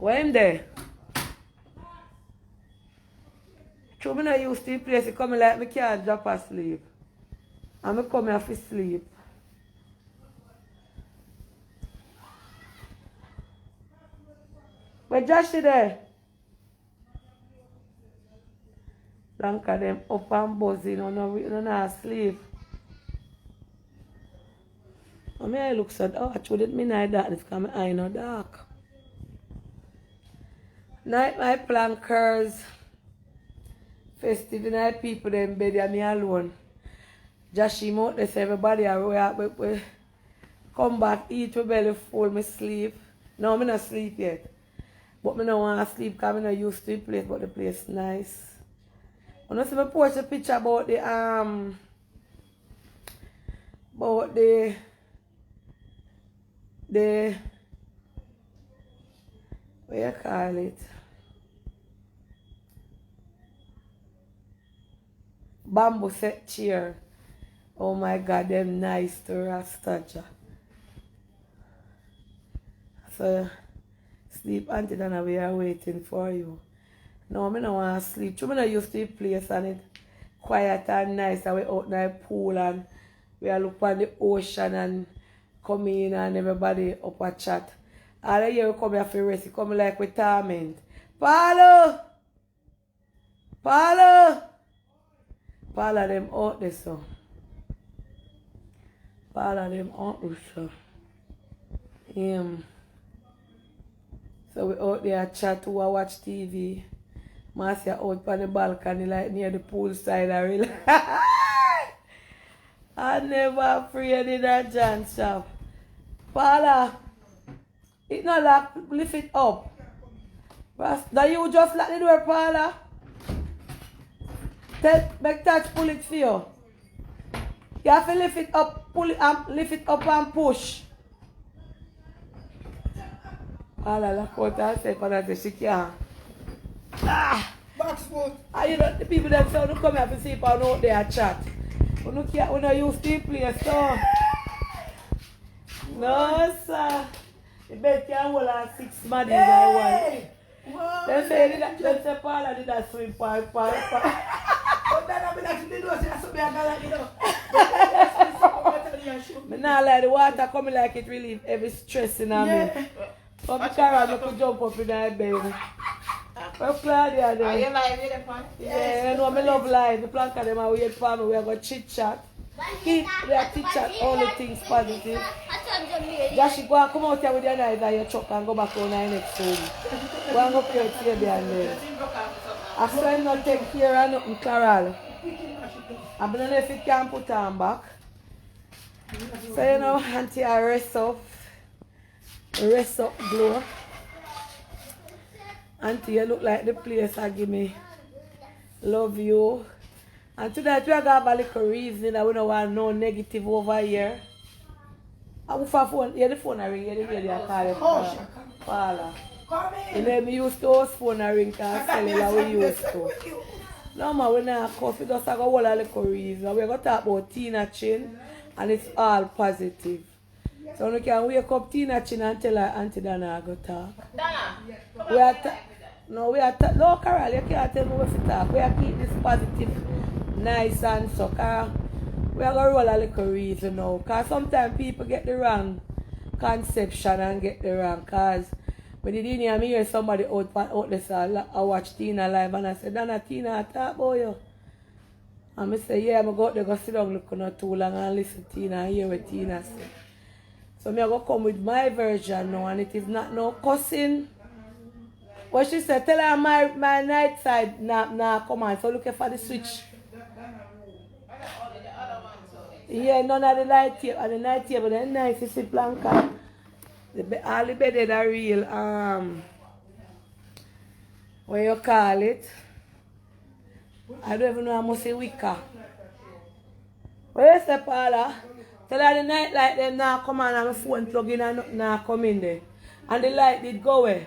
Where him there? True, me not used to the place. It come like me can't drop asleep. And me come here for sleep. Where Josh is there? Blanca them up and buzzing, no not sleep. I mean, I look so dark. I shouldn't mean I dark because my eye no dark. Night my plankers. Festive night people them bed and me alone. Just she out there, everybody we come back, eat my belly full, me sleep. No, me not sleep yet. But me no want to sleep because I not used to the place, but the place nice. I know see me post a picture about the what you call it? Bamboo set chair. Oh my God, them nice to Rastaja. So sleep Auntie Dana, we are waiting for you. No, I don't want to sleep. I not used to the place and it quiet and nice and we out in the pool and we are look on the ocean and come in and everybody up a chat. All the year we come here for rest, we come like with torment. Paulo! Paulo! Paulo them out there so. Paulo them out there so. So we out there chat to watch TV. Marcia out on the balcony like near the pool side. I never afraid in that John shop. Paula, it not lock, lift it up. Now you just lock the door, Paula. Make touch pull it for you. You have to lift it up, pull it up, lift it up and push. Paula, look what I say for that she can't. Boxwood. You know, the people that say, come here to see if I know they are chat. We don't use the place, so. No, sir. The bed can hold on 6 months I want. They say Paula did a swim park. But then I mean, actually, do say something like that, I not like the water coming like it relieve every stress in me. So I could jump up in that bed. Well, Claudia, are you live with the phone? Yeah, I know I love live. The plank of them are weird for me. We are going to chit chat. Keep their chit chat, all the things positive. Just go and come out here with your knife and your truck and go back on the next room. Go and go play with baby and then. I said I'm not take care of nothing, Carol. I don't know if you can put on back. So you know, Auntie, I rest up glow. Auntie, you look like the place I give me. Love you. And tonight we are going to have a little reason that we don't want no negative over here. I will phone. Yeah, the phone I ring. Yeah, the lady I call it. Paula. You know, me used to host phone I ring because cellular we used to. No, man, we're not cuss. We just have a whole little reason. We're going to talk about Tina Chin and it's all positive. So we can wake up Tina Chin and tell her Auntie Dana I go talk. Dana, No, Carol, you can't tell me what to talk. We are keep this positive, nice and so. We are going to roll a little reason now. Because sometimes people get the wrong conception and get the wrong. Because when you didn't hear somebody out there, so I watch Tina live and I said, Dana, Tina, I talk about you. And I say, yeah, I'm going to go sit down look not too long and listen to Tina and hear what Tina say. So I'm going to come with my version now and it is not no cussing. What she said, tell her my night side nah come on. So looking for the switch. Yeah, none of the light table and the night table, they're nice, you see Blanca. All the bed are real what you call it? I don't even know how much say Wicca. What you say, Paula? Tell her the night light them now come on and my phone plug in and nothing now come in there. And the light did go away.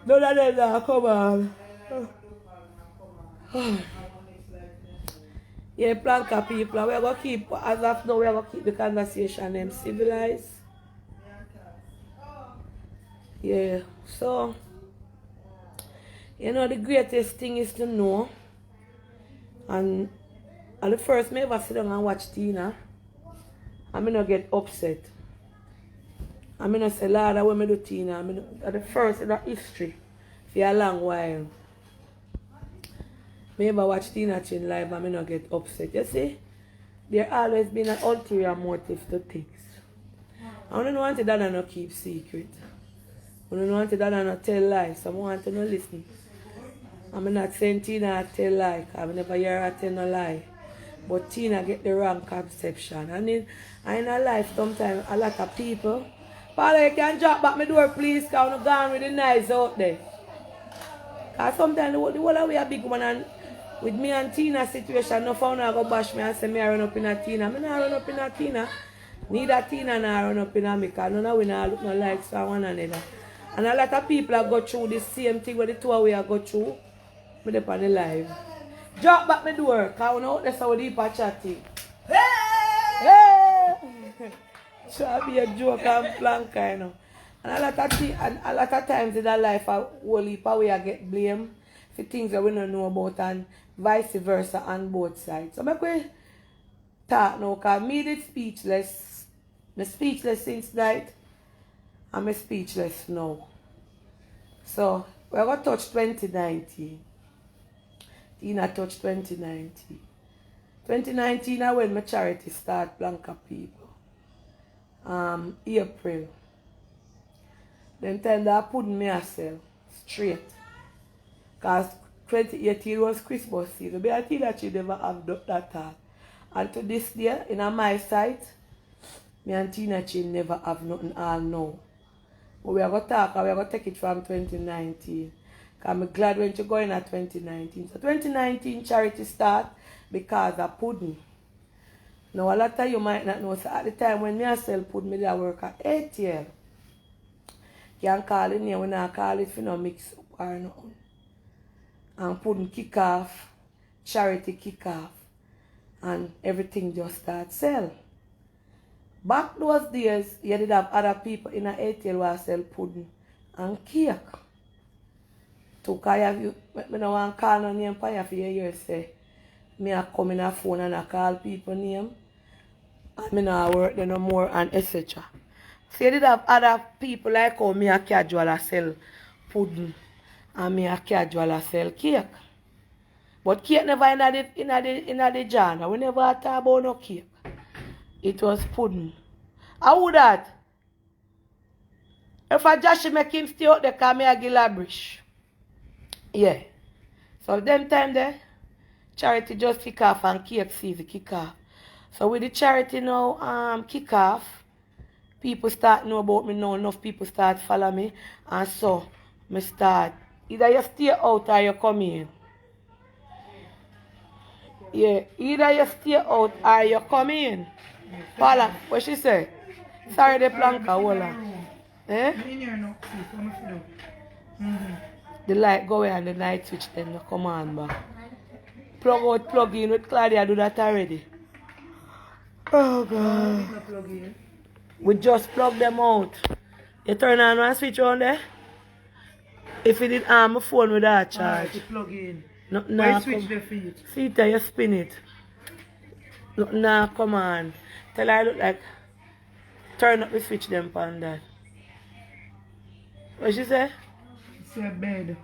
None of them now come on. Yeah, Planka people, we're going to keep, as of now, we're going to keep the conversation civilized. Yeah. So, you know, the greatest thing is to know. And at the first, me ever sit down and watch Tina, I may not get upset. I may not say, Lord, I want me do Tina. I mean, at the first in the history for a long while. Me ever watch Tina Chin live, I may not get upset. You see, there always been an ulterior motive to things. I don't want that and not keep secret. I don't want that and not tell lies. I want to not listen. I'm not saying Tina tell lie. I never hear her tell no lie. But Tina get the wrong conception. And in life, sometimes a lot of people, Paula, you can drop back my door, please, because I'm gone with the knives out there. Because sometimes the whole of we a big one, and with me and Tina situation, no phone I go bash me and say me I run up in a Tina. Me not run up in a Tina. Neither Tina nor run up in a me, because none of we not look no likes for one another. And a lot of people have go through the same thing where the two of we have go through. Me dey on the live. Drop back my door, because we know that's how we deep a chatting. Hey! Try to be a joke and plank, you know. And a lot of times in our life, a whole heap of we get blamed for things that we don't know about, and vice versa on both sides. So make we talk now, because me did speechless. I'm speechless since night, and I'm speechless now. So we're going to touch 2019. Tina touched 2019. 2019 is when my charity start Blanca people. April. Then time that I put me myself straight. Because 2018 was Christmas season. But I think that you never have that thought. And to this day, in my sight, me and Tina Chin never have nothing all now. But we are going to talk and we are going to take it from 2019. I'm glad when you go in at 2019. So 2019 charity start because of pudding. Now a lot of you might not know. So at the time when I sell pudding, I work at ATL. You can call it here when I call it for no mix up or nothing. And pudding kick off, charity kick off, and everything just start sell. Back those days, you did have other people in a ATL who sell pudding and cake. To call you, I don't want to call no name for you for you say, me I come in a phone and I call people name, and me not work there no more and etc. So you did have other people like how me a casual sell pudding and me a casual sell cake. But cake never in the genre. We never talk about no cake. It was pudding. How would that? If I just make him stay out there, because me a give labrish. Yeah. So them time there, charity just kick off and cake season kick off. So with the charity now kick off, people start know about me now, enough people start follow me, and so me start. Either you stay out or you come in. Yeah, either you stay out or you come in. Paula, what she say? Sorry, the planka, hold on. Eh? The light go away and the light switch then come on back. Plug out, plug in with Claudia, do that already. Oh God. We just plug them out. You turn on one switch on there. If you did arm my phone with that charge. You plug in. No, Why switch the feet? See it, you spin it. Look, nah, come on. Tell her I look like turn up the switch them on that. What she say? It's a bed.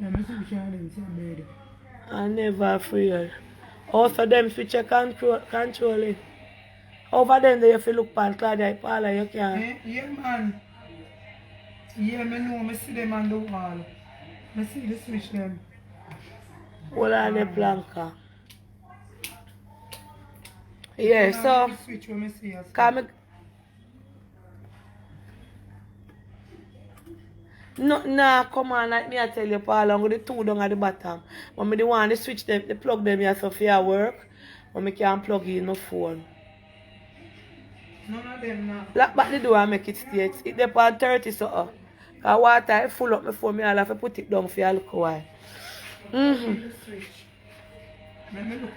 Let me switch on it. It's a bed. I never fear. Also them switch you control it. Over them they have to look pan Claudia Paula, you can. Yeah man. Yeah, me know, me see them on the wall. Me see the switch them. Hold on the planka. Yeah, so Switch when me see us. come no, nah, come on, like me I tell you, Paul, I'm going to two down at the bottom. When me the one, they switch them, they plug them here so for work, when me can plug in my phone. None of them now. Lock back the door and make it stay. It's up on 30 so because water is full up my phone, I'll have to put it down for a little while. The switch. Let me look.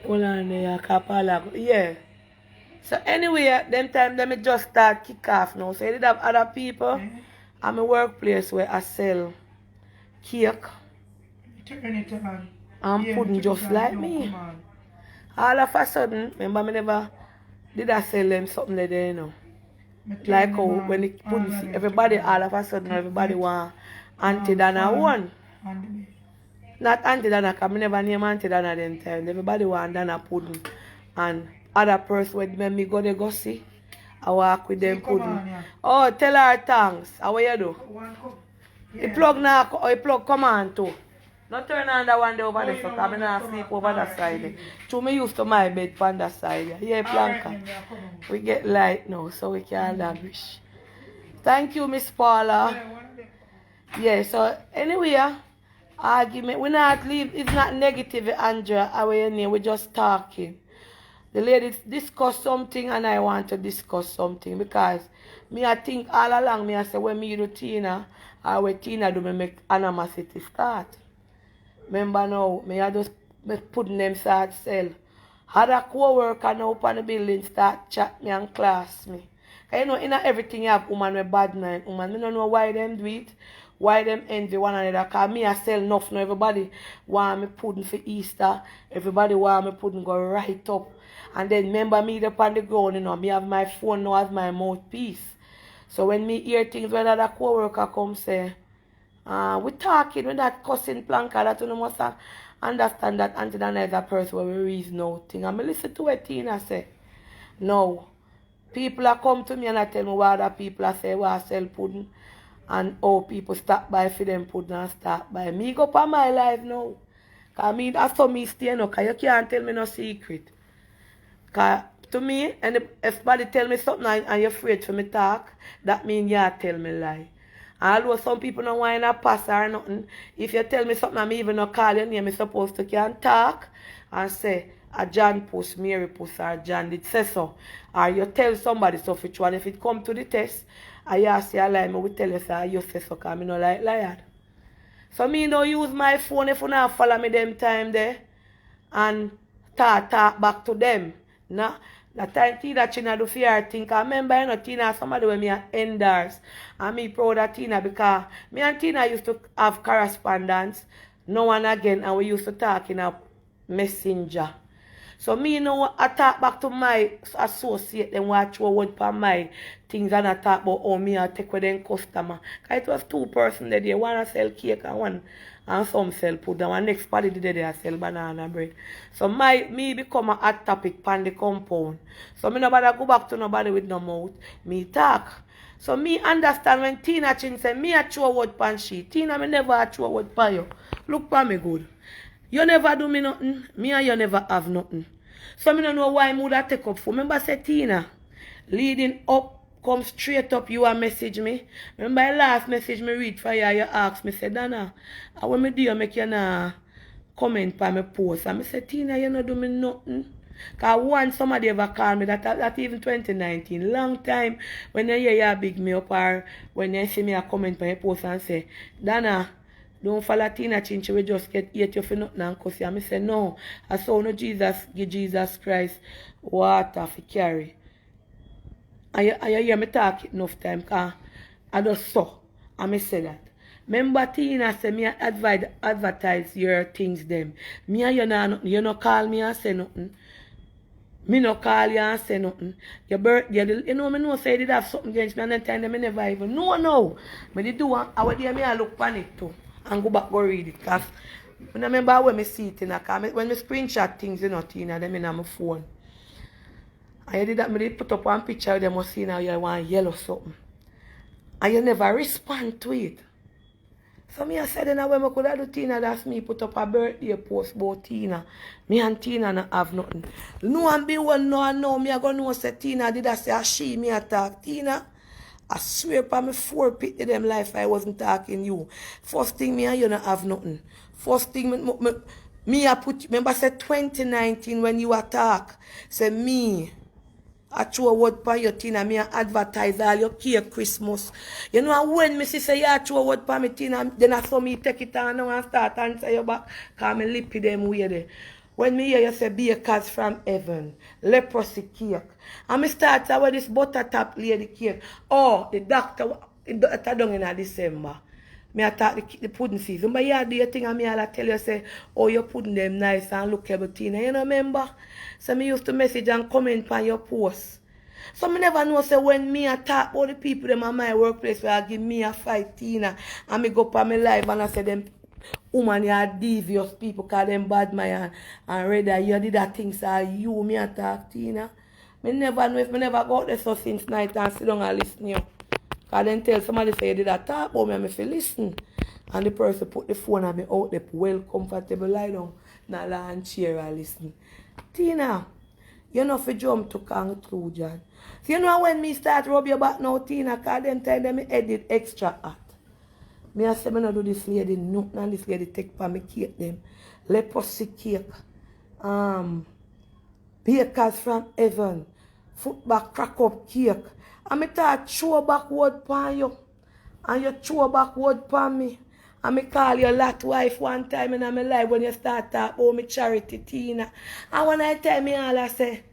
Hold on there, Paula. Yeah. So anyway, them time them just start kick off now. So you did have other people at my workplace where I sell cake Turn it on. and Yeah, pudding turn just it on. like No, me. come on. All of a sudden, remember me never did I sell them something there, you know. Me turn Like them how on. when it All pudding of see them everybody turn all of a sudden everybody want Auntie Dana on. one. On the bed. Not Auntie Dana, because I never name Auntie Dana them time. Everybody want Dana pudding. And other person when me go they go see, I walk with them Come pudding. on, yeah. Oh, tell her thanks. How you do? One cup. The plug now, the plug come on too. Not turn on the one day over there, you so don't come want and to come sleep on. over that Alright, side. leave To me used to my bed on that side. Yeah, Alright, Planka. then, yeah, come on. We get light now, so we can lavish. Thank you, Miss Paula. Yeah, one day. Yeah, so anyway, argument. We not leave. It's not negative, Andrea. Our name. We're just talking. The ladies discuss something, and I want to discuss something because me I think all along me I say when me do Tina or when Tina do me make animosity start. Remember now, me I just me putting them start sell. Had a co-worker now up on the building start chat me and class me. Cause you know, in everything you have woman with bad mind. Woman, me don't know why them do it. Why them envy one another. Cause me I sell enough now. Everybody want me pudding for Easter. Everybody want me pudding go right up. And then remember me up on the ground, you know, me have my phone now as my mouthpiece. So when me hear things when other co-worker come say, we talking, we're not cussing Planka, that you must understand that Auntie Dana is a person where we reason out thing. And I listen to what Tina say. No. People are come to me and I tell me what other people are say, I sell pudding. And people stop by for them pudding and start by. Me go for my life now. Because me, that's how me stay now. Because you can't tell me no secret. Because to me, and if somebody tell me something and you're afraid for me talk, that means you tell me lie. Although some people don't want to pass or nothing, if you tell me something, I'm even not call your name, I'm supposed to can talk and say, a John push, Mary push, or John did say so. Or you tell somebody so which one, if it come to the test, I ask you a lie, I will tell you say you say so, because I don't like liar. So me don't use my phone if you not follow me them time there and talk back to them. Nah, that time Tina China do fear think. I remember you know Tina somebody when me are enders. And me proud of Tina because me and Tina used to have correspondence now and again and we used to talk in a messenger. So me know I talk back to my associate them watch what word for my things and I talk about how me I take with them customer. Cause it was two person there. One sell cake and one and some sell pudding. And next party did they sell banana bread. So me become a hot topic on the compound. So me nobody go back to nobody with no mouth. Me talk. So me understand when Tina Chin say me a chew word pan she. Tina me never a chew word pan you. Look for me good. You never do me nothing. Me and you never have nothing. So me don't know why I would have take up for. Remember say Tina, leading up, come straight up, you a message me. Remember the last message me read for you, you ask me, say, Dana, when me do you make you na comment for my post? And I say, Tina, you not do me nothing. Because once somebody ever called me, that even 2019, long time, when you hear you big me up or when you see me a comment for your post and say, Dana, don't follow Tina Chinchi, we just get eat you for nothing and cuss you. And I say, no, I saw no Jesus, give Jesus Christ water for carry. And you hear me talk enough time, because I just saw, and I say that. Remember Tina say me advertise your things them. Me and you no call me and say nothing. Me no call you and say nothing. Your birthday, you know me know say you did have something against me and that time me never even no. Me did do our day me I look on it too. And go back go read it. Because I remember when me see it in a car. When me screenshot things, you know, Tina, them in my phone. And you did that, me did put up one picture of them was seeing how you want yellow something. And you never respond to it. So me I said then when I could have do Tina, that's me put up a birthday post about Tina. Me and Tina not have nothing. No one be one no me I go know say Tina did I say a she me attack Tina. I swear upon me 4 pit to them life I wasn't talking you. First thing me and you not have nothing. First thing me I put, remember say 2019 when you attack, say me, I throw a word for your Tina, me advertise all your cake Christmas. You know when me say you throw a word for me Tina, then I saw me take it on now and start answer your back, cause me lippy them way there. When me hear you say bakers from heaven, leprosy cake. And me start with this butter top lady cake. Oh, the doctor down in December. Me attack the pudding season. But yeah, do you think me all tell you say, oh, you pudding them nice and lookable, Tina. You know, remember? So me used to message and comment on your post. So me never know say when me attack all the people them at my workplace where I give me a fight, Tina, and me go up on my live and I say them woman, you are devious people, call them bad man and rather you did that things are you me attack, Tina. Me never know if me never go out there so since night and sit down and listen you. Cause then tell somebody say you did that talk about me and me feel listen. And the person put the phone on me out there well comfortable lie down in a lawn chair and listen. Tina, you know for jump to conclusion. So you know when me start rub your back now, Tina, cause them time them me edit extra hot. Me I say me no do this lady nothing and this lady take for me cake them. Leprosy cake. Bakers from heaven. Footback crack up cake. And me start throw backward pan you. And you throw backward pan me. And me call your lot wife one time in my life when you start talk about me charity, Tina. And when I tell me all I say,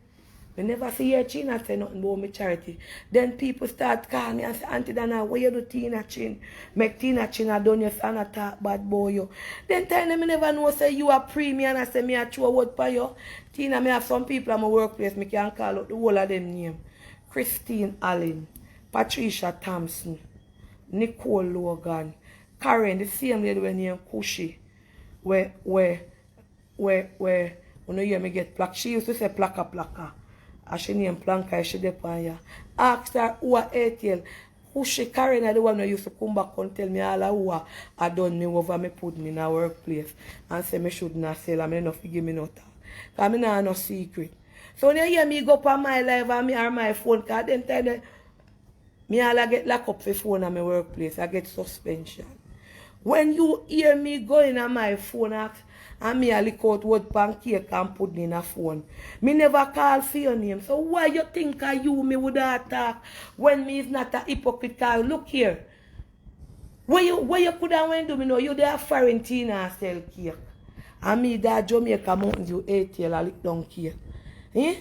I never see your Tina say nothing about me charity. Then people start calling me and say, Auntie Dana, what you do Tina Chin? Make Tina Chin a done your son a talk bad boy you. Then tell them I never know say you a premium and I say me a throw a word for you. Tina, me have some people at my workplace, me can call out the whole of them name. Christine Allen, Patricia Thompson, Nicole Logan, Karen, the same lady when named Cushy. Where when you hear me get plaque, she used to say plaka. As she named Planka, she depend ya. Ask her who are ATL. Who she Karen are the one who used to come back and tell me all who are done me over me put me in a workplace. And say me should not sell and me not give me no talk. Because me not no secret. So when you hear me go up on my live and me or my phone, because then time me all get locked up for phone at my workplace. I get suspension. When you hear me going on my phone and me a lick out word pancake and put in a phone, me never call for your name. So why you think of you me would attack when me is not a hypocrite? Cause look here. Where you could have went to me know you there foreign Tina and sell cake. And me that Jamaica Mountains you ATL a lick down cake. Eh?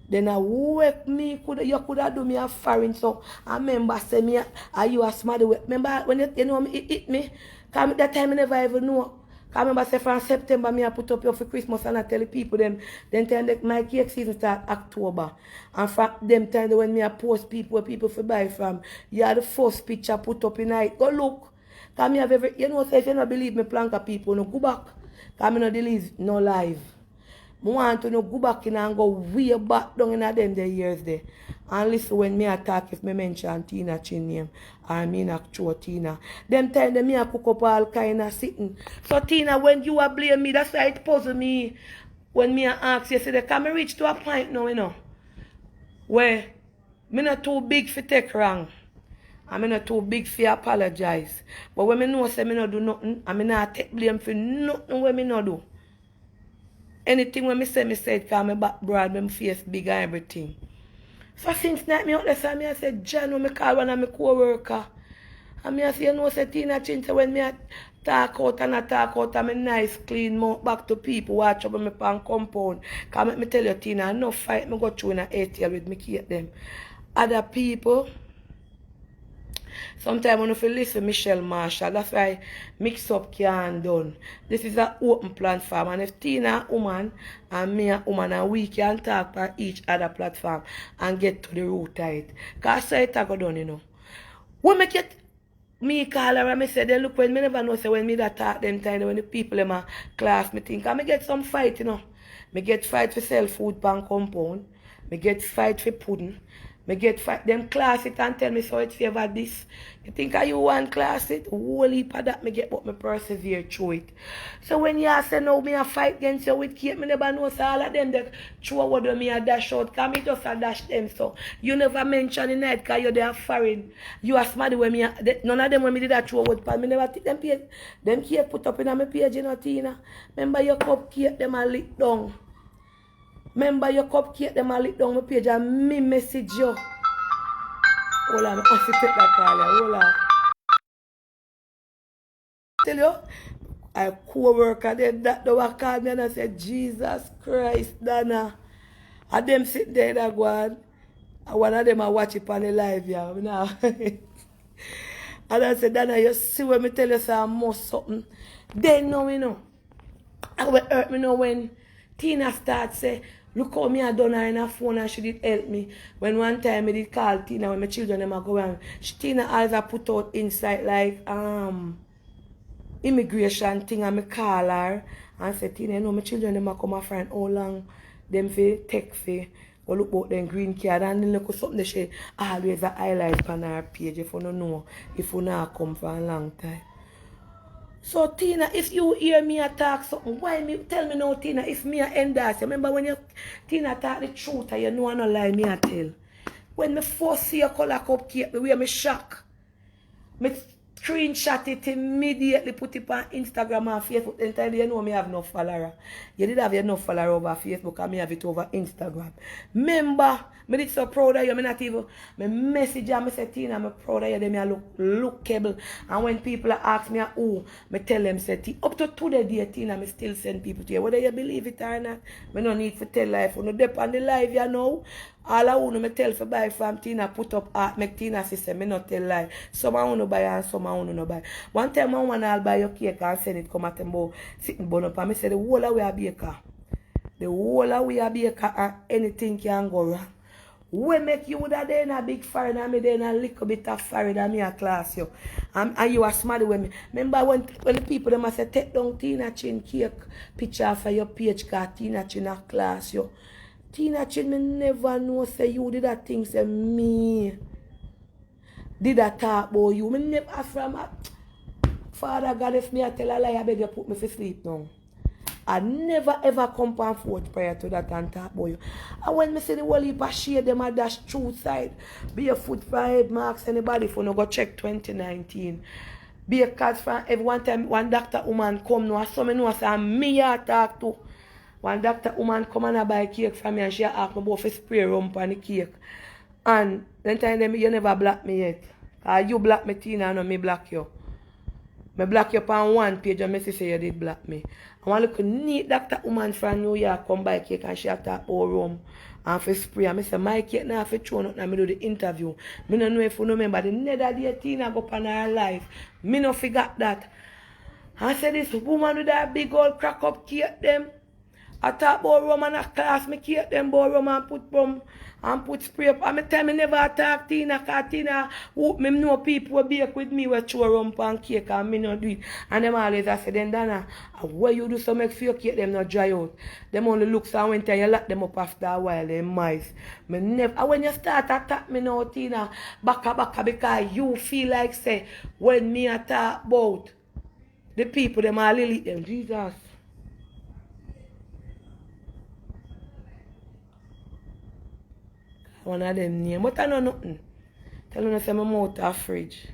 Then I wake me, you could have do me a foreign so I remember say me are you a smart way. Remember when you know me it hit me? Cause that time I never even know. Cause I remember say from September me I put up here for Christmas and I tell the people them then time my cake season start October. And from them time when me I post people where people for buy from, you are the first picture put up in night. Go look. Cause me have every you know say if you don't believe me planka people no go back. Cause me no delete no live. I want to know go back in and go way back down in them the years there. And listen when me attack if me mention Tina Chin name or me not show Tina. Them time them me a cook up all kind of sitting. So Tina when you are blame me, that's why it puzzle me when me ask you say can me reach to a point now, you know, where me not too big for take wrong. I'm not too big for apologize. But when me know say me not do nothing, I me not take blame for nothing when me not do. Anything when me say it because my back broad, my face big and everything. So since night me out there, so I said, John, when me call one of my co-worker. And I say, you know, say Tina Chin, so when me talk out and I talk out, I'm a nice, clean mouth back to people, watch over me pan compound. Because let me tell you, Tina, no fight me go through in a ATL with me keep them. Other people, sometimes when you feel listen Michelle Marshall, that's why mix up can done. This is an open platform and if Tina a woman and me a woman and we can talk for each other platform and get to the root of it. Because so it go done, you know. When me get me call her and me say, then look when me never know say when me that talk them time when the people in my class me think and me get some fight, you know. Me get fight for sell food pan compound. Me get fight for pudding. Me get fight them class it and tell me so it favor this. You think you want class it? Whole heap of that me get but me persevere through it. So when you say no me a fight against you with Kate, me never know so all of them that throw what me a dash out. Cause me just a dash them so. You never mention in night cause you they are foreign. You are smart when me none of them when me did that throw what but me never take them page. Them Kate put up in my page, you know, Tina. Remember your cupcake them a lick down. Remember your cupcake them a lick down my page and me message you. Hold on, I have to take that call. Hold on. Tell you, I co-worker them that the work called me and I said, Jesus Christ, Dana. And them sitting there that one. And one of them I watch it on the live, yeah. Now. And I said, Dana, you see when me tell you say I must something. They know me know. And what hurt me know when Tina starts say, look how me I done her in her phone and she did help me. When one time I did call Tina when my children them are going, Tina always put out insight like immigration thing and me call her and say, Tina, you know my children them are come a friend how long them fi take fi go look about them green card and then look something she always a highlight on her page if you don't know if you not come for a long time. So Tina, if you hear me talk something, why me tell me now, Tina, if me a endorse? Remember when you Tina talk the truth and you know I no lie me a tell. When me first see your color cupcake, the way me shock. Me screenshot it immediately, put it on Instagram and Facebook. Then tell you know me have no follower. You did have enough follower over Facebook and me have it over Instagram. Remember, me did so proud of you. Me not even me message and me say, Tina, I'm proud of you. Then me lookable. And when people ask me who, me tell them say, up to today, Tina, me still send people to you. Whether you believe it or not, me no need to tell life. You no dep on the live, you know. All I want me tell for buy from Tina, put up art, make Tina system, me not tell lie. Some I want to buy and some I want to no buy. One time I want to buy your cake and send it come at them sitting bun up and me say the whole of we are baker. The whole of we are baker and anything can go wrong. We make you would have done a big foreigner, me then a little bit of foreigner me a class you. And you are smart with me. Remember when the people them say take down Tina Chin cake picture for your page cause Tina Chin a class you. Tina Chin, me never know say you did that thing, say me did that talk about you. Me never from Father God, if me I tell a lie, I beg you put me to sleep now. I never ever come and forth prior to that and talk about you. And when me say the whole heap of shade, them a dash truth side. Be a foot for head marks anybody for no go check 2019. Be a cause from every one time one doctor woman come now, so me know say me I talk to. One doctor woman come and buy cake from me and she asked me about to spray rum on the cake. And then time them you never block me yet. You block me, Tina, and me block you. Me block you on one page and me say you did block me. And one look neat doctor woman from New York come buy cake and she talk about rum and for spray. And I say my cake now for throw out and me do the interview. Me don't know if you remember the nether day Tina go on her life. Me no forgot that. I said this woman with that big old crack up cake them. I talk about rum and a class, me cake them about rum and put rum and put spray up. And me tell me never attack Tina, because Tina, me know people will bake with me with throw rum and cake and me not do it. And them always I say, then Dana, what you do so make sure your cake them not dry out. Them only look so when you lock them up after a while, they mice. Me never, and when you start attack me now, Tina, baka because you feel like say, when me attack about the people, them all elite them, Jesus. One of them name, but I know nothing. Tell me say my mouth a fridge.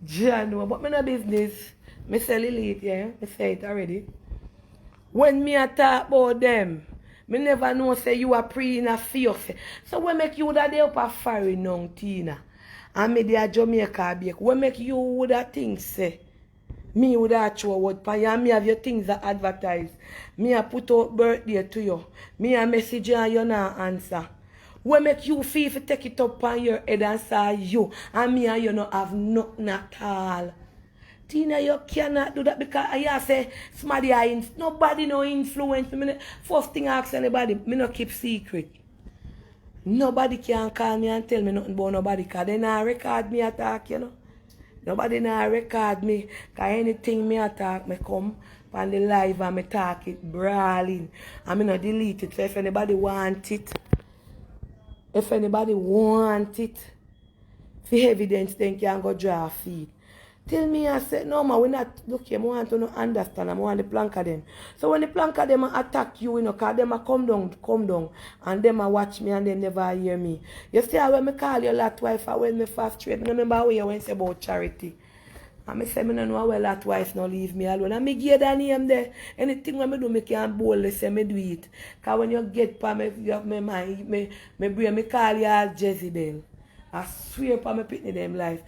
John, but me no business. Me say Lilith, yeah, me say it already. When me a talk about them, me never know say you are pre in a fierce. So what make you that day up a foreign now, Tina? And me there Jamaica bake. What make you would that thing say? Me would have throw word pan you and me have your things that advertise. Me a put out birthday to you. Me a message you and you not answer. What make you feel if you take it up on your head and say you and me and you not have nothing at all. Tina, you cannot do that because I say somebody nobody no influence me. First thing I ask anybody, me no keep secret. Nobody can call me and tell me nothing about nobody because they not record me attack, you know. Nobody now record me, because anything me attack, me come on the live and me talk it brawling. And me not delete it. So if anybody want it, for evidence, then can go draw a feed. Tell me, I said, no, man, we not, look here, I want to understand, I want the plank of them. So when the plank of them attack you, you know, because them come down, and them watch me and they never hear me. You see how when me call your lot wife, when me fast trade, I remember how you went about charity. And me say, I don't know how lot wife no leave me alone. And me give that name there. Anything when me do, me can boldly say me do it. Because when you get pa me bring me call you all Jezebel. I swear pa me pitney them life.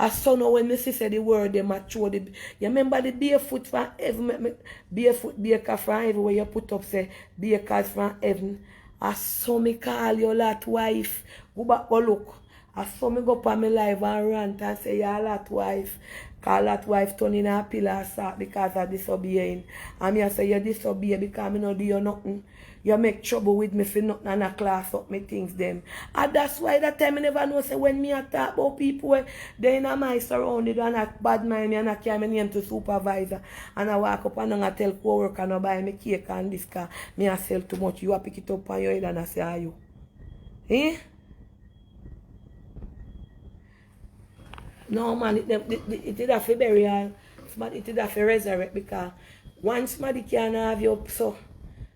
I saw now when me see say the word them a show the. You remember the barefoot from heaven, barefoot baker from heaven where you put up say bakers from heaven. I saw me call your lot wife. Go back go look. I saw me go up on my live and rant and say your lot wife. Call that wife turning a pillar of salt because of disobeying. And me I say you disobey because me no do you nothing. You make trouble with me for nothing and I class up me things them. And that's why that time I never know say when me I talk about people where they in my surrounded and I bad mind me and I carry my name to supervisor. And I walk up and I tell co-worker no buy me cake and this car. Me I sell too much. You a pick it up on your head and I say are you? Eh? No man, it is a for burial. It is a for resurrect because once somebody can have you up so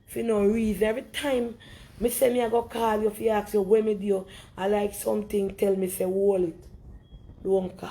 for no reason. Every time me say me I go call you if you ask you where me do I like something, tell me say hold it. Don't call.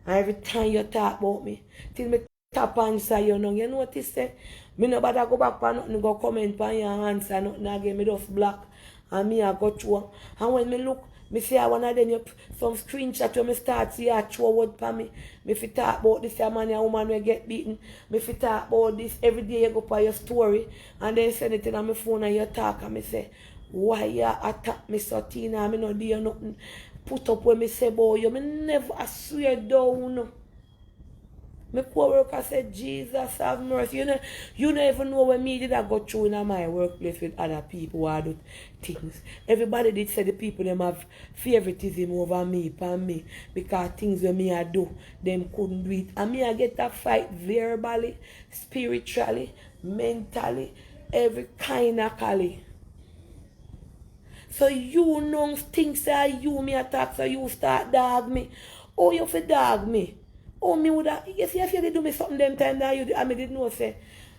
And every time you talk about me, till me tap answer you know. You notice say me no bother go back for nothing, go comment on your answer nothing again, me just block. And me I go through. And when me look, me see I one of them some screenshot when me start see a throw word for me. Me fi talk about this man and woman will get beaten. Me fi talk about this every day you go for your story. And then send it in on my phone and you talk and me say, why you attack me so Tina? Me no do you nothing. Put up when me say about you. Me never I swear down. My co-worker said, Jesus have mercy. You don't even know when me did I go through in my workplace with other people who do things. Everybody did say the people them have favoritism over me, upon me. Because things when me I do, them couldn't do it. And me I get a fight verbally, spiritually, mentally, every kind of kali. So you know things say you me attack, so you start dog me. Oh, you fi dog me. Oh, me would have, if you did do me something them time that you I me didn't know say,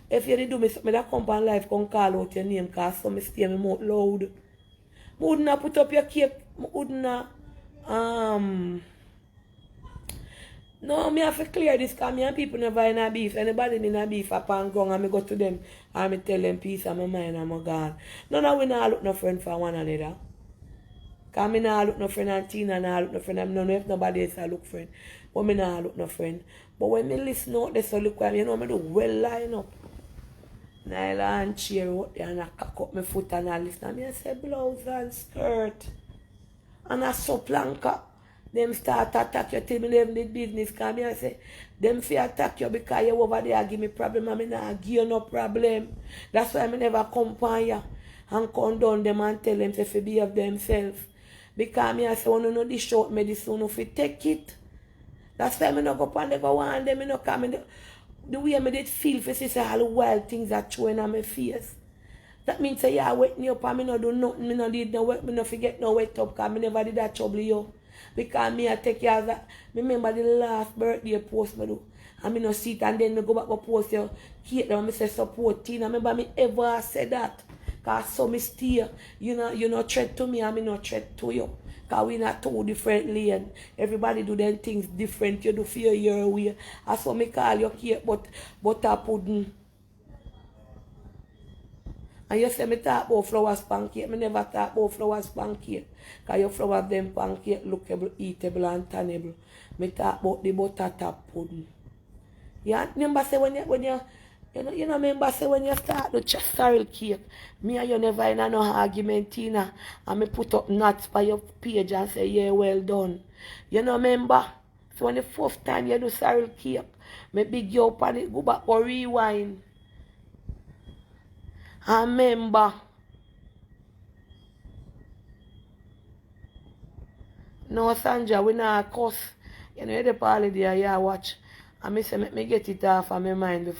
if you did do me something that come on life, come call out your name, cause some stay me mouth loud. Me wouldn't have put up your cake, me wouldn't have, no, me have to clear this because me and people never in a beef. Anybody in a beef upon ground and me go to them and me tell them peace of my mind and my God. None of we not look no friend for one another. Because me not look no friend and Tina not look no friend. I don't know if nobody else look friend. But me not look no friend. But when me listen out this so look at me, you know me do well line up. Nyla and chair out there and I cock up my foot and I listen. And me I say blouse and skirt. And I so planka. Them start attack you till me leave the business. Because me I say, them fear attack you because you over there give me problem and me not give you no problem. That's why me never come upon you and condone them and tell them to behave themselves. Because me I say, when you know this short medicine, if you take it. That's why I don't go up and they go on them, no come the way I did feel for see all the wild things are showing on my face. That means say yeah, wake me up and me no do nothing, me no did no work, me no forget no wet up because me never did that trouble you. Because me I take care of that. Me remember the last birthday post me do. And me no see it and then me go back and post your Kate down, me say support Tina. Remember me ever said that. Because so me stay, you know threat to me and me no threat to you. Because we not two different lanes. Everybody do them things different. You do fear your way. I saw me call your cake butter pudding. And you say me talk about flowers pancake. Me never talk about flowers pancake. Because your flowers them pancake lookable, eatable and tannable. Me talk about the butter top pudding. Yeah, remember say when you remember say when you start the sorrel cake, me and you never in no argument, Tina, and me put up nuts by your page and say, yeah, well done. You know remember? So when the first time you do sorrel cake, me big you up and it go back or rewind. And remember, no Sandra, we not cuss. You know the party there, yeah, watch. And me say, make me get it off of my mind,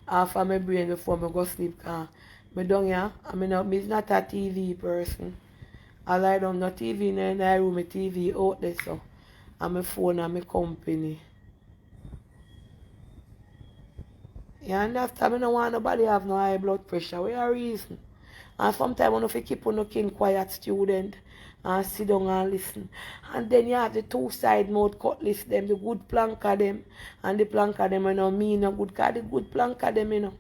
off of my brain before I go sleep. Me down here, I'm not a TV person. I lie down, no TV in the room, my TV out there, so. And my phone and my company. You understand? I don't want nobody have no high blood pressure. What's the reason? And sometimes when you keep on a quiet student and sit down and listen. And then you have the two side mouth cutlass them, the good plank of them, and the plank of them, you know, me no good, because the good plank of them, you know,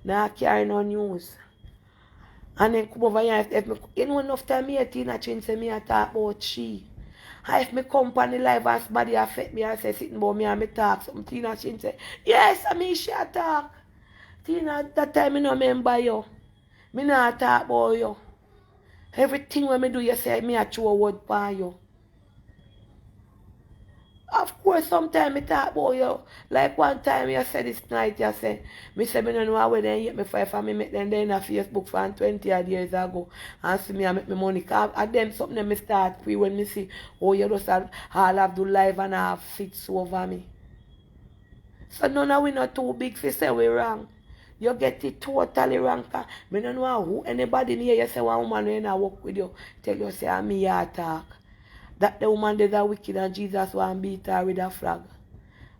now carry no news. And then come over here, if me, you know, enough time me, Tina Chin say me I talk about she. And if me come on the live and somebody affect me and say sitting about me and me talk something, Tina she say, yes, I mean she talk. Tina, that time me no remember you. Me not talk about you. Everything when me do, you say me a throw a word for you. Of course, sometimes I talk about you. Like one time you said this night, you say, me say me don't know where they hit me for if I make them there in a Facebook for 20 odd years ago and see me and make me money. Cause at them something that me start free when me see, oh, you just all have do live and have fits over me. So none of we not too big for say we wrong. You get it totally wrong. Cause me don't know who anybody near you say one woman when I work with you, tell you say I'm me your talk. That the woman did that wicked and Jesus want beat her with a flag.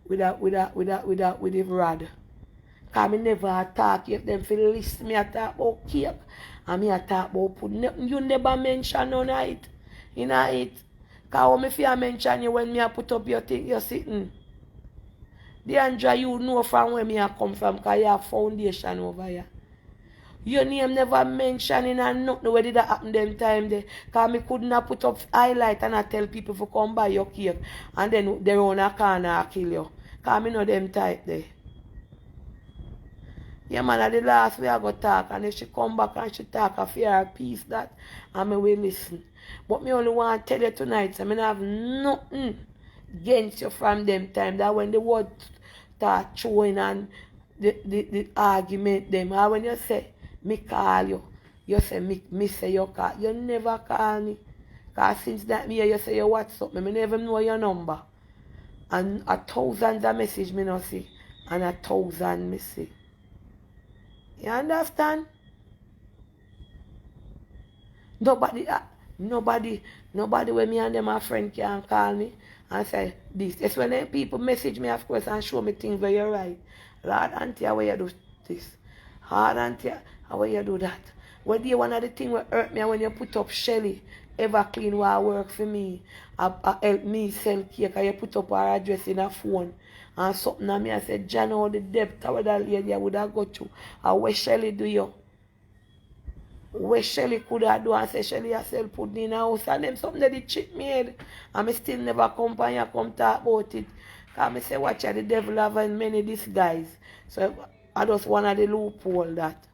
With a rod. Cause me never attack if them feel listen me attack about cake. And me attack about pudding. You never mention none of it. You know it. Cause when me feel mention you when me put up your thing, you're sitting. The Andra you know from where me I come from because you have foundation over here. Your name never mentioning and nothing where did that happen them time there. Because me couldn't have put up highlight and I tell people to come buy your cake and then they run a corner kill you. Because me know them type there. Yeah man, at the last we are going to talk and if she come back and she talk a fair piece that and me will listen. But me only want to tell you tonight, so I have nothing against you from them time that when the word start showing and the argument them or when you say me call you, you say me say you call. You never call me. Because since that me you say you WhatsApp me, me never know your number. And 1,000 a message me not see. And 1,000 me see. You understand? Nobody when me and them a friend can call me and say this. It's when them people message me of course and show me things where you're right. Lord auntie, how you do this? Hard auntie, how you do that? When you one of the things that hurt me when you put up Shelly, ever clean what work for me, help me sell cake, and you put up her address in a phone. And something on me, I said, John, all the depth of that lady I would have got you. And what Shelly do you? What Shelly could have do and say Shelly herself put in a house and them something that they cheat me head. And I still never come and come talk about it. Because I say watch the devil have in many disguise. So I just one of the loophole that.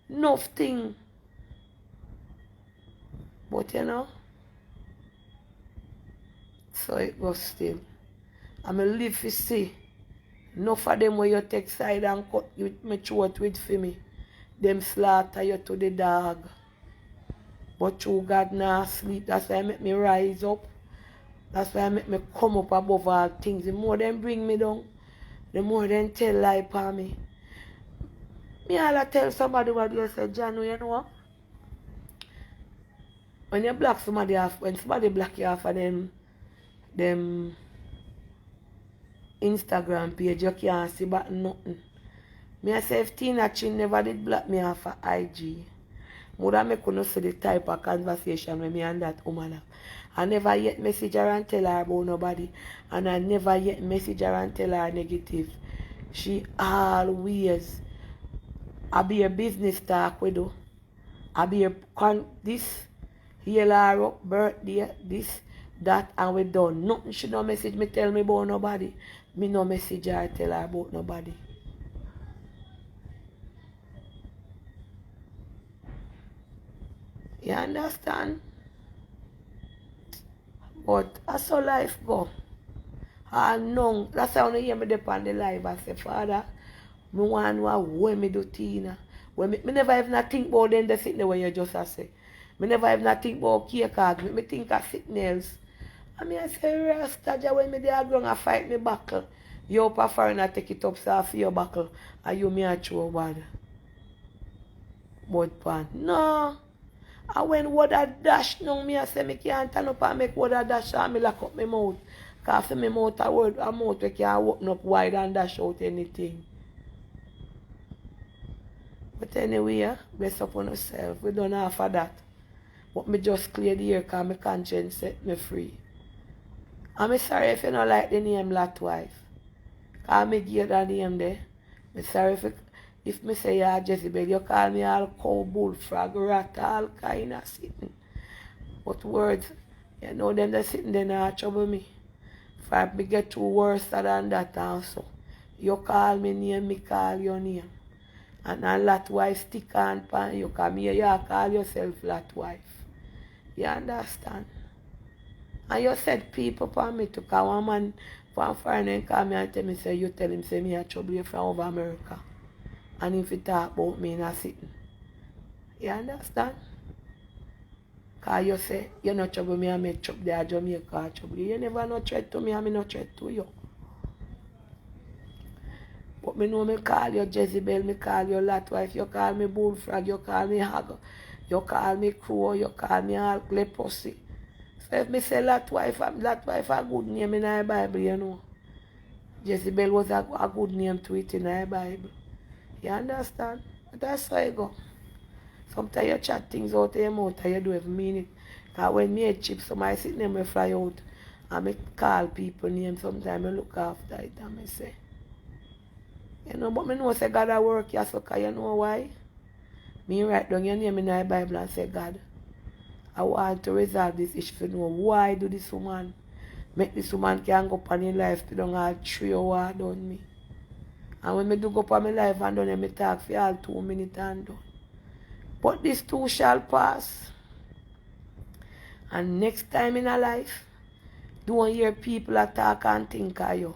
Nothing. But you know. So it was still. I'm going to live to see. Enough of them where you take side and cut with my throat with for me. Them slaughter you to the dog. But through God now sleep. That's why I make me rise up. That's why I make me come up above all things. The more them bring me down, the more them tell lie upon me. Me all tell somebody what you say, John, you know what? When you block somebody off, when somebody block you off of them Instagram page, you can't see but nothing. Me I say if Tina Chin never did block me off of IG, would I make you see the type of conversation with me and that woman have. I never yet message her and tell her about nobody. And I never yet message her and tell her negative. She always I be a business talk with her. I be a this, heal her up, birthday, this, that, and we done. Nothing she no message me tell me about nobody. Me no message her tell her about nobody. You understand? But that's how life go. And no, that's how you hear me up on the live. I say, Father, me want to know when me do Tina. When me never even think about them the sitting there when you just say. Me never even think about cake cards. Me think of sitting else. And I say, Rasta, when me there ground and fight me battle. You up a foreigner take it up so for your battle. And you me a throw bad. But pan. No. And when water dash now, me I say me can't turn up and make water dash and me lock up my mouth. Because my mouth a word a mouth we can't open up wide and dash out anything. But anyway, bless upon yourself. We don't have for that. But me just clear the air because my conscience set me free. And I'm sorry if you don't like the name Lot Wife. Because I give that name there. I'm sorry if me say you're Jezebel, you call me all cow, bull, frog, rat, all kind of sitting. But words, You know, them they sitting there now trouble me. If I get too worse than that also. You call me name, me call your name. And a lot wife stick on pan you, come here, you call yourself lot wife. You understand? And you said people for me to call one man from foreign and call me and tell me, say you tell him, say me a trouble you from over America. And if you talk about me in a sitting. You understand? Because you say, you no trouble me and make trouble there, Jamaica trouble you. You never no threat to me and me no threat to you. But me know me call you Jezebel, me call you lot wife, you call me bullfrog, you call me hog, you call me crow, you call me all leprosy. So if me say lot wife a good name in the Bible, you know. Jezebel was a good name to it in the Bible. You understand? That's how it go. Sometimes you chat things out of your mouth and you don't even mean it. Because when me head chip, somebody sit there and fly out and me call people names, sometimes I look after it and I say. You know, but I know say God a work here, so you know why? Me write down your name in the Bible and say, God, I want to resolve this issue to know why do this woman make this woman can go up on her life to don't all 3 hours done me. And when I do go up on my life and done, I talk for all 2 minutes and done. But this too shall pass. And next time in a life, don't hear people attack and think of you.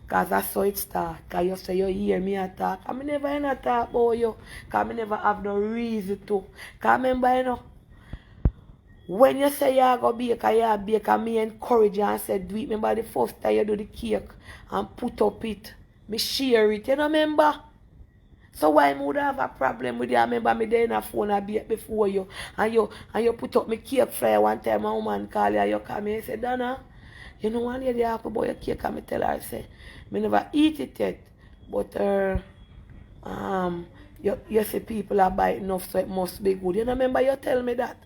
Because that's how it starts. Because you say you hear me attack. I never attack about you. Because I never have no reason to. Because remember, you know, when you say you go bake, me encourage you and say, do it. Remember the first time you do the cake and put up it. Me share it. You know, remember? So why would I have a problem with you? I remember me there in a phone a bake before you. And you put up my cake flyer one time. A woman call you and you come and say, Donna, you know one lady asked about your cake and I tell her, I say, I never eat it yet. But you see people are buying enough so it must be good. You know, remember you tell me that?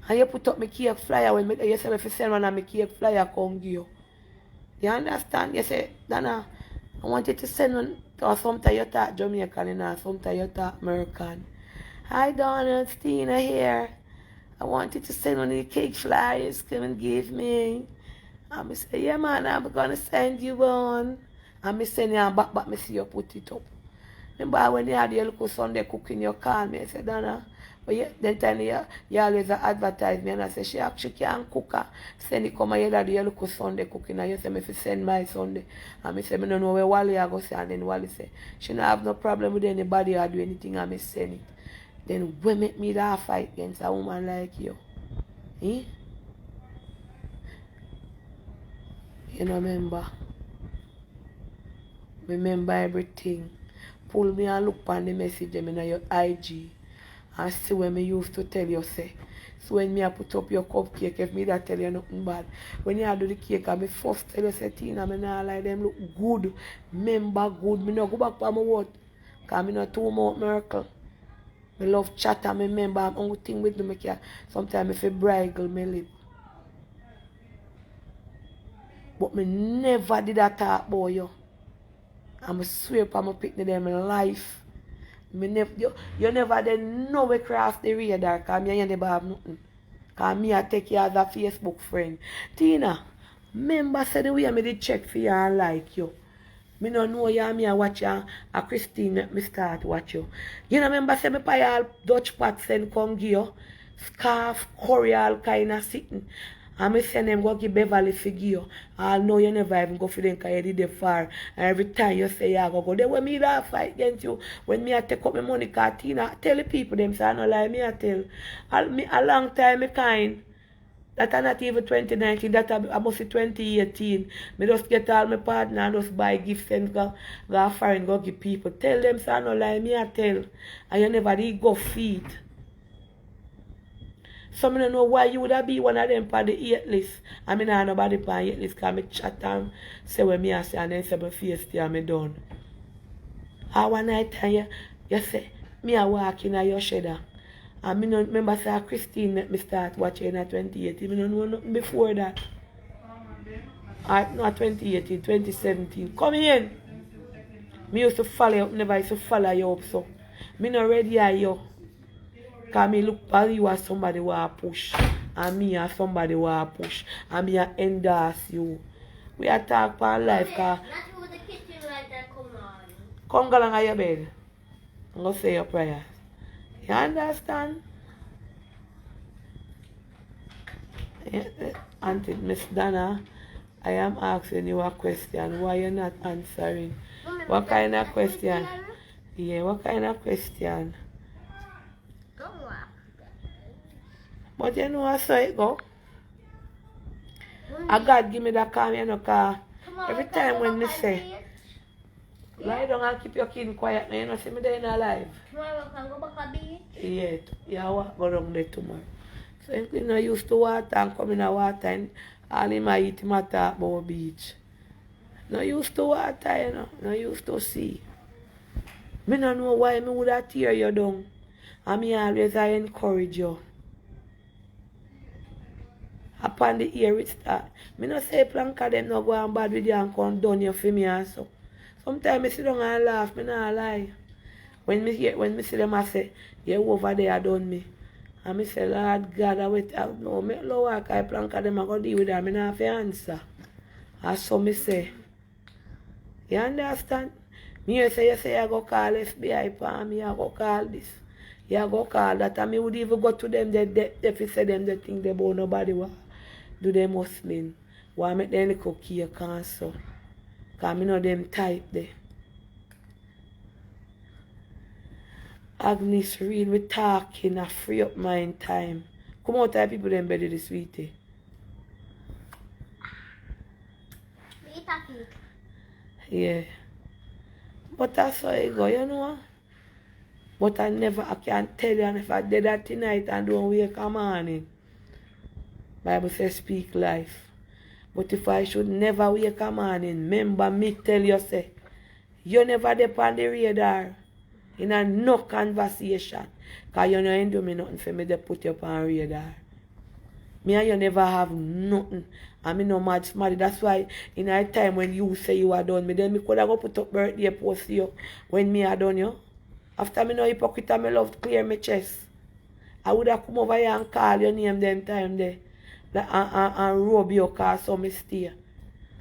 And you put up my cake flyer when you say if you send one of my cake flyer come give you. You understand? You say, Donna, I want you to send one, or sometimes you talk Jamaican and sometimes you talk American. Hi Donald, Stina here. I want you to send one of the cake flyers, come and give me. And I say, yeah man, I'm gonna send you one. And I send you back, me see you put it up. Remember when you had your little Sunday cooking, you call me, I said, Donna, but then time you always advertise me and I say, she actually can cook her. Send it come and you do your little Sunday cooking and you say, me if you send my Sunday. And I say, I don't know where Wally I go say, and then Wally say, she don't have no problem with anybody or do anything and I send it. Then when make me that fight against a woman like you? Eh? You know, remember everything. Pull me and look on the message in your IG and see when me used to tell you say. So when me I put up your cupcake, if me that tell you nothing bad. When you do the cake, I first tell you say, Tina, me not like them look good. Remember good. Me no go back for my word. Because me not too much miracle. Me love chat and me remember I'm only thing with me. Sometimes if I bridle me lip. But me never did that talk about you. And I swear upon my picnic them in life. You never then know we cross the radar because me and you never have nothing. Because me I take you as a Facebook friend. Tina, remember say the way I did check for you and like you. Me no know you and me I watch you a Christine make me start watch you. You know remember say me buy all Dutch pots and come give you. Scarf, curry, all kind of sitting. And I send them go give Beverly for you. I know you never even go for them because you did the far. And every time you say you go, then when me that fight against you, when me I take up my money, because Tina, tell the people them, say I don't lie, me I tell. A long time I kind. That are not even 2019, that I must be 2018. Me just get all my partner and just buy gifts and go foreign, go give people. Tell them, say I don't lie, me I tell. And you never did go feed. So I don't know why you would have been one of them for the 8 list. I mean, I nobody for the 8 list because I chat and say what me I say and then say my face there and I done. And one night time you say, me I walk in your shed. And I don't remember say Christine let me start watching in 2018. I don't know nothing before that. Not 2018, 2017. Come in. Me used to follow you up, never used to follow you up so. Me not ready at you. Because me look at you as somebody who a push. and me or somebody want push and me endorse you. We are talk for life, cause Not with the kitchen light that come on. come go along at your bed and go say your prayers. You understand? Auntie Miss Donna, I am asking you a question. Why you not answering? What kind of question? Yeah, what kind of question? Don't laugh. But you know I saw it go. I God give me that calm, you know, cause every time when me say, lie down and keep your kid quiet, you know, see me there in alive. Tomorrow can go back a beach. Yeah, yeah, walk go down there tomorrow. So you know, used to water and come in the water and all him I eat him a talk about beach. No used to water, you know, no used to see. Me no know why me would have tear you down. And me always I encourage you. Upon the ear it start. Me no say planka them no go and bad with you and come down you for me also. Sometimes me sit down and laugh, me not lie. When me see them I say, you over there done me. And me say, Lord God, I wait out no, me low work I planka them I go deal with them, me not have to answer. And so me say, you understand? Me you say I go call FBI for me, I go call this. You go call that, and me would even go to them if you say them the thing they about nobody wa do them Muslim. Why make them little cake cancel? Cause me know them type there. Agnes read we talking a free up mind time. Come out type people them better this sweetie. Eat a cake. Yeah. But that's how it go, you know. But I can't tell you, and if I did that tonight and don't wake up morning. Bible says speak life. But if I should never wake up morning, remember me tell you say, you never depend on the radar. In a no conversation. Because you ain't do me nothing for me to put you on radar. Me and you never have nothing. And me no mad smart. That's why in a time when you say you are done me, then me could have go put up birthday post you when me are done you. After me no hypocrite and me love to clear my chest. I would have come over here and call your name them time there. And rub your car so me stay.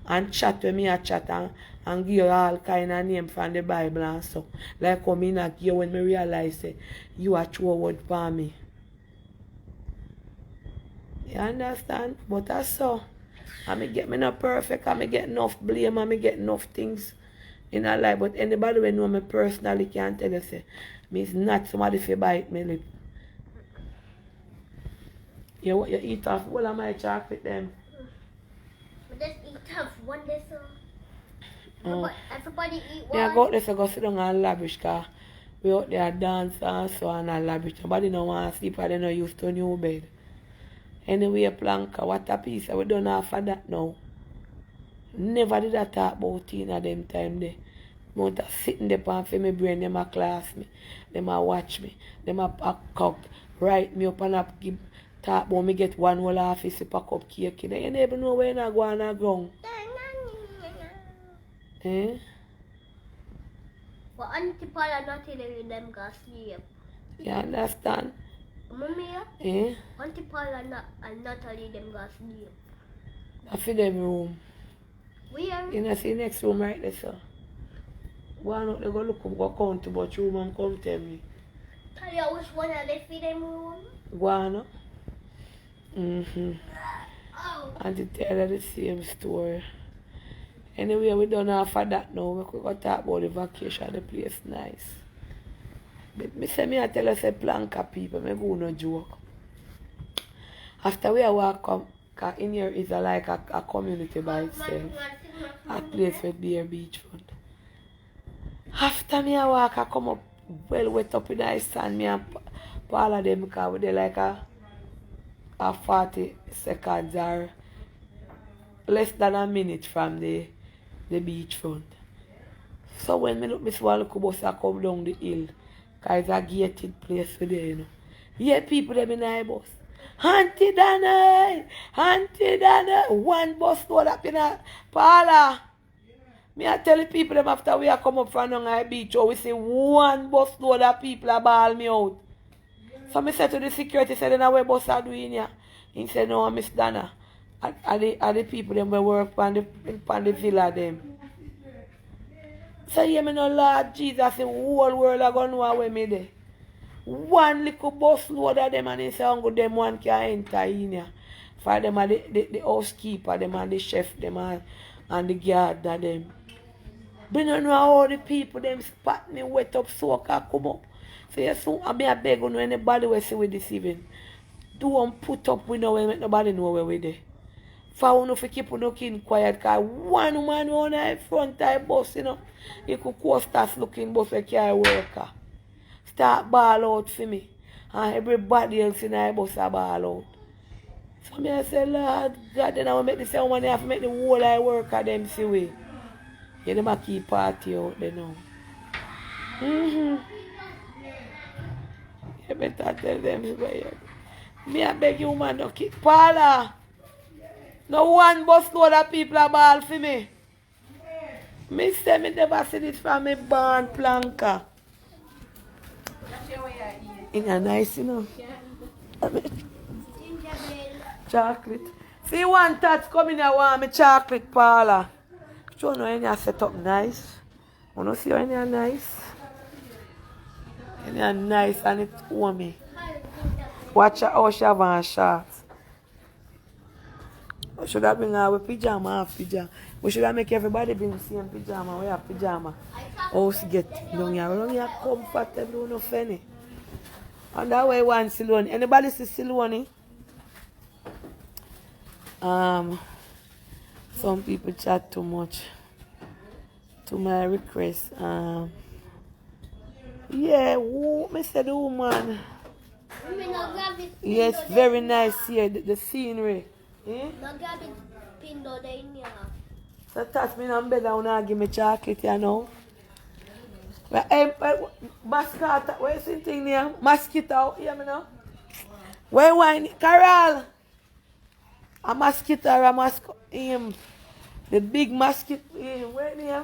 And chat with me a chat and give you all kind of name from the Bible and so. Like how me not give when me realize that you are true word for me. You understand? But that's so. And me get me not perfect and me get enough blame and me get enough things in a life. But anybody who know me personally can tell you say, me is not somebody to bite me lip. You eat off all of my chocolate them. But just eat off one day so. Oh. Everybody eat one. Yeah, go out there so go sit down and lavish because we out there dance and so on and lavish. Nobody no want to sleep and they no used to new bed. Anyway, Planka, what a piece. We don't have for that now. Never did I talk about it in them time there. Mount a sitting there and for my brain, them a class me. Them a watch me. Them a pack up, write me up and a give talk about me get one whole office to pack up cake. You never know where I go on the ground. Eh? But Auntie Paula not telling them go sleep. You understand? Mommy, Eh? Auntie Paula and Natalie them go sleep. I feel them room. Where? You know, see next room right there, sir. Go on out there, go look up, go count about room and come tell me. Tell you which one are they feeding room? Go on up. Oh. And to tell her the same story. Anyway, we don't have for that now. We could go talk about the vacation, the place nice. But me say me I tell us a Planka people, me go no joke. After we walk up, cause in here is like a community by itself. A place with beer beachfront. After me I walk, I come up well wet up in the sand, me and Paula them because we dey like a 40 seconds or less than a minute from the beachfront. So when me look, me see one little bus a come down the hill. Cause it's a gated place for there, you know. Yeah, people them in the bus. Auntie Dana! Auntie Dana! One bus load up in a Paula. Me I tell the people them after we are come up from the beach, oh, we see one bus load of people a ball me out. So me say to the security, say, then where bus are doing here? He said, no, Miss Donna. Are the people them we work on the villa them. So yeah, me no Lord Jesus, the whole world are gonna know where me there. One little bus load of them and he say, "Uncle, them one can enter in here." For them are the housekeeper, them and the chef, them and the guard of them. But you know how the people them spot me wet up so I can come up. So you soon I beg you anybody will see with this even. Don't put up with no way make nobody know where we there. For you to keep no kin quiet, because one woman on the front of the bus, you know, you could start looking bus like a worker. Start ball out for me. And everybody else in the bus a ball out. So me I say, Lord God, then I will make this woman have to make the whole I worker them see way. Yeah, them a keep party out there now. You better tell them where. Me I beg you man, no keep Paula. No one bus load of people a ball for me. Me say me never see this from me born planka. In a nice, you know. Chocolate. See one touch coming here want me chocolate Paula. Show no any set up nice. Wanna see any nice? Any nice and it warmy. Watch her how she have on shorts. We should have bring her with pyjama, half pyjama. We should have make everybody bring the same pyjama. We have pyjama. House get down here. We don't here comfortable, no funny. And that way one Siloni. Anybody see Siloni? Some people chat too much to my request. Yeah, me say the woman. Yes, very nice here, the scenery. So that's me on bed and give me chocolate, you know. Mascot, where's the thing there? Mosquito, hear me now? Where wine? Carol! A mosquito or a mosquito? The big mosquito, where near?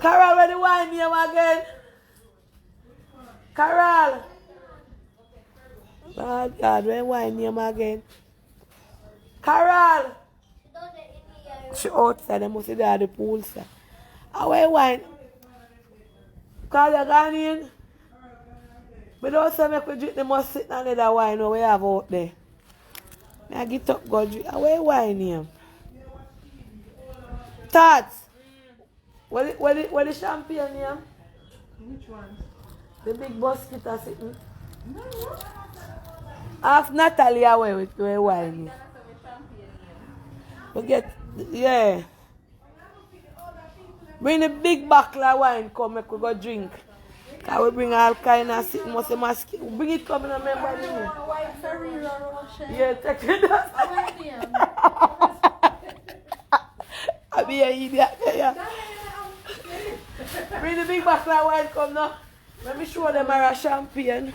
Carol, where the wine name again? Carol! Oh God, where wine name again? Carol! She outside, I must see there at the pool, sir. Where wine? Call you gone in? But also make we drink the must sit down the wine we have out there. I get up, go drink. Where wine name? Tats! What the champagne name? Which one? The big mosquito sitting. Half Natalie away with the wine. We get, yeah. Bring the big bottle of wine, come make we go drink. Cause we bring all kind of sitting, must have mosquito. Bring it come and remember me. Yeah, take it out. I be an idiot. Yeah. Bring the big bottle of wine, come now. Let me show them our champagne.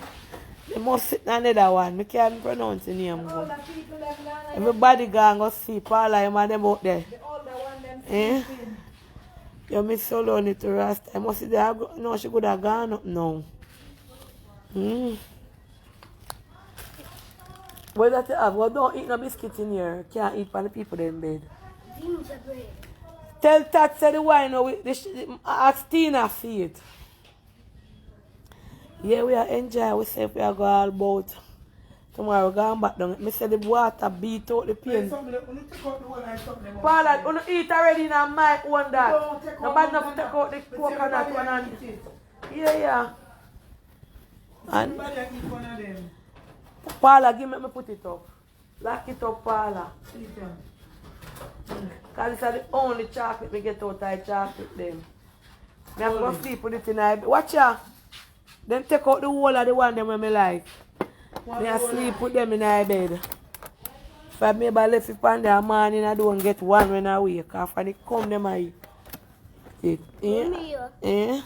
They must sit in another one. I can't pronounce the name. Everybody go see Paula and them out there. Eh? You miss so lonely to rest. I must see there. No, she could have gone up now. What that you have? Well, don't eat no biscuits in here. Can't eat for the people in bed. Gingerbread. Tell Tat say the wine. Ask Tina see it. Yeah, we are enjoying. We say we are going all about. Tomorrow we going back down. I say the water beat out the pain. Paula, you eat already in my own that. Nobody enough to take out the coconut one and... Yeah. And... Paula, give me put it up. Lock it up, Paula. Because this is the only chocolate we get out of chocolate then. I am going to sleep with it in my bed. Watch ya. Then take out the whole of the one them when I like. I sleep with them in my bed. If I maybe left it on the morning, I don't get one when I wake. After they come, them I eat. Eh?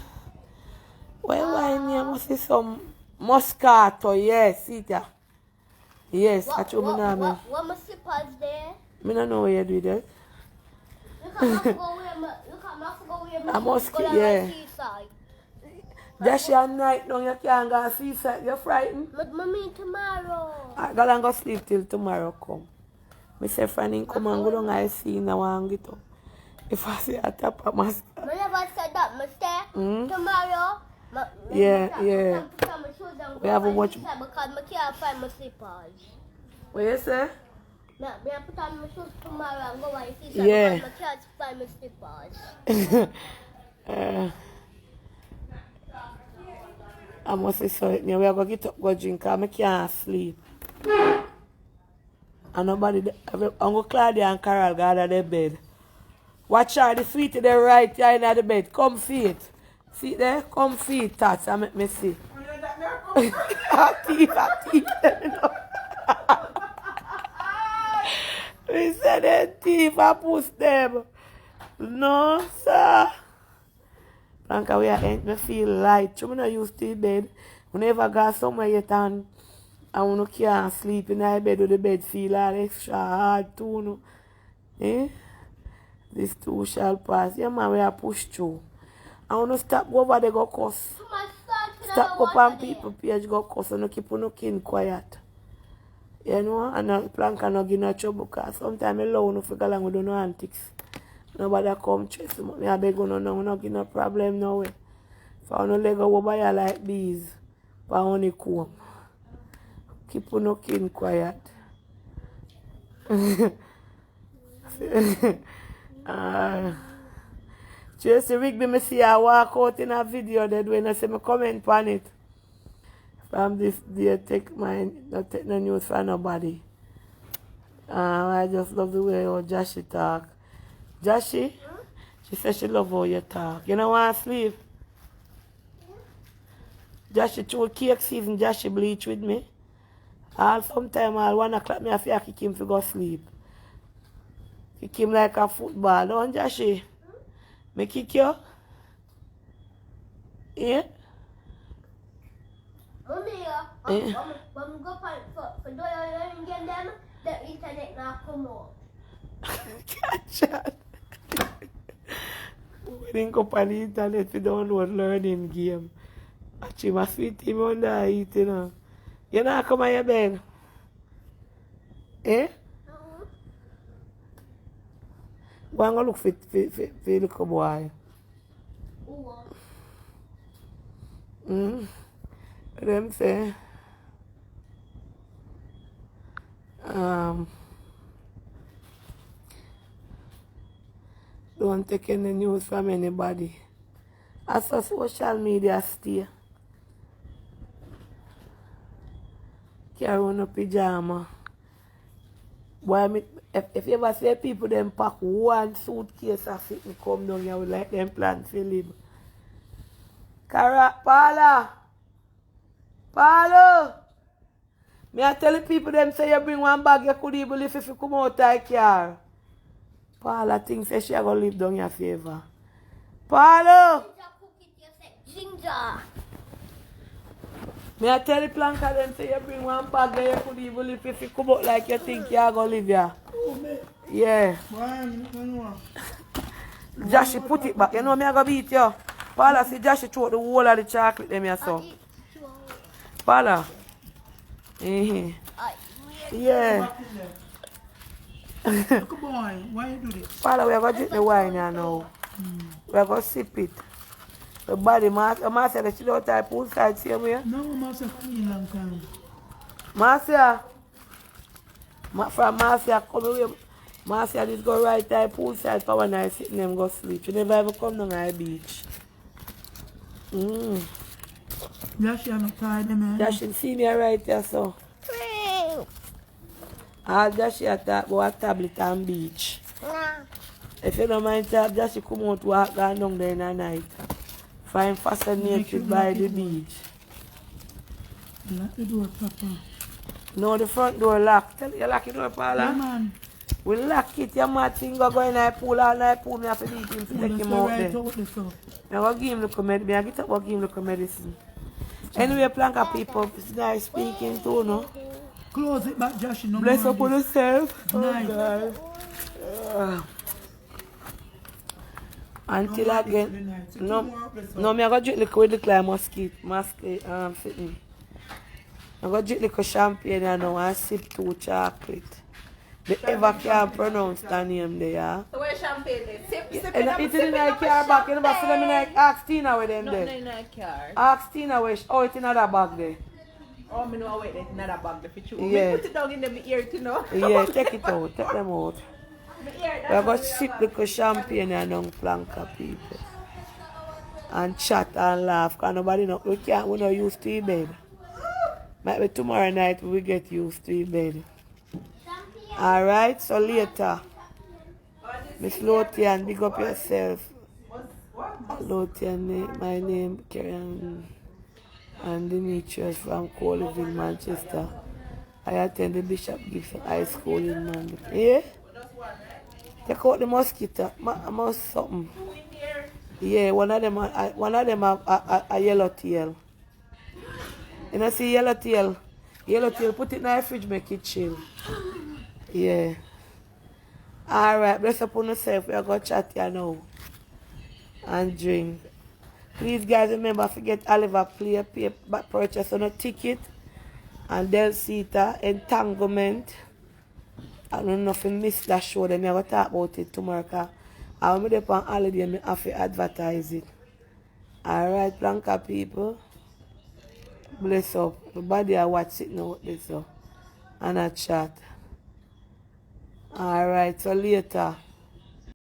Well, wine here must see some Moscato, yes, see that. Yes, I told me now. What mosquitoes there? I don't know where you do that. Look at my A mosquito, yeah. Just your night now, you can't go see sight. You're frightened? But mommy tomorrow. I gotta go sleep till tomorrow come. Me say friend come and go down I see now and get up. If I see a top of my I never said that, Mr. Hmm? Tomorrow. Yeah, yeah. Put on my shoes and We have a go watch- inside because I can't find my slippers. What you say? Now, I put on my shoes tomorrow and go and see Yeah. because I can't find my slippers. I must say so. We are going to get up, go drink, because I can't sleep. And nobody, Uncle Claudia and Carol go out of their bed. Watch her, the sweetie, they right here in the bed. Come feet. See there? Come feet, Tats, and make me see. A thief. We said that thief, I push them. No, sir. Blanca, we are me feel light. You not used to the bed. We never go somewhere yet and we can't sleep in the bed, the bed feel all extra hard too. No? Eh? This too shall pass. Yeah, man, we are push through. I want to stop go over there, go cuss. Stop up on people page, go cuss, and keep on kin quiet. You know, and Blanca no give no trouble, because sometimes I alone no figure along with no antics. Nobody come chase me. I beg you no, we not give no problem no way. If I no leg over here like bees, for only comb. Keep on kin quiet. Tracy Rigby, me see her walk out in a video that when I see me comment on it. From this day, not take no news for nobody. I just love the way how Joshie talk. Joshie, she said she love how you talk. You know want to sleep? Joshie, through cake season, Joshie bleach with me. Sometime at 1 o'clock, me have to kick him to go sleep. Kick him like a football, don't Joshie? Me kick you? Yeah? Mommy, when we go for do your learning game, them, the internet now come out. Catch that. We didn't go on the internet to download learning game. Actually, my sweet team on the eat, you know. You not come on your bed? Eh? Go and go look for the little boy. Them say, don't take any news from anybody. As a social media stay. Carry on a pyjama. Boy, if you ever see people them pack one suitcase and sit and come down here with like them plan to live. Paula! Me I tell the people them say you bring one bag you could even live if you come out of the car. Paula thinks she a gonna live down your favor. Paula! Ginger. Me I tell the planker them say you bring one bag that you could even live if you come out like you think you are gonna live here. Yeah. Joshie put it back. You know me I gonna beat you. Paula see Joshie throw the whole of the chocolate them here so. Paula. Yeah. Look, boy, why you do this? Paula, we are going to drink the wine here now. We are going to sip it. The body, Marcia, the chill out type poolside, same way. No, Marcia, come in long time. Marcia. From Marcia, come away. Marcia, just go right type poolside for when I sit and them go sleep. You never ever come down the beach. Joshie, I'm not tired, man. Joshie, see me right there, so. All Joshie at that about tablet and beach. If you don't mind tap, Joshie come out walk down there in the night. Find fascinated by the beach. Lock the door, Papa. No, the front door locked. Tell you lock the door, Paula. Yeah, man. We lock it, your mad finger go in the pool all night pool. Me have to beat him to take him out there. Right out there, so. I'm going to give him the medicine. I get up and give him the medicine. Anyway, Planka people, it's nice speaking too, no? Close it back, Joshie. No Bless more up on this. yourself. Nice. Oh, God. Until No, again. so No, tomorrow, bless no, me I go drink liquor with the like mosquito, sitting. I go drink liquor champagne and now and sip 2 chocolate. They ever can't pronounce the name there, yeah? So where's champagne then? Sip And it. it's in the car back, you never see them in the ask Tina with them No, there. in that car. Ask Tina where it's in that bag there. Oh, me know wait, there's another bag there for you. Yeah. Me put it down in the ear to know. Yeah, take it out, take them out. My ear, We're going to sip the champagne and on planka people. And chat and laugh, because nobody know, we're not used to it, bed. Might be tomorrow night we get used to it, bed. Alright, so later. Miss Lothian, big up yourself. Lothian, my name, Karen and Demetrius from Colville, Manchester. I attend the Bishop Gibson High School in Manchester. Yeah? Take out the mosquito. Must something. Yeah, one of them a yellow tail. You know see yellow tail? Yellow tail, put it in the fridge, make it chill. Yeah. Alright, bless up on yourself. We are going to chat here now. And drink. Please guys remember, forget Oliver Play, purchase on a ticket. And Del Cita, Entanglement. I don't know if you missed that show, then we're going to talk about it tomorrow. Because I'm going to on holiday and I have to advertise it. Alright, Blanca people. Bless up. The body I watch it now, bless up. And I chat. Alright, so later.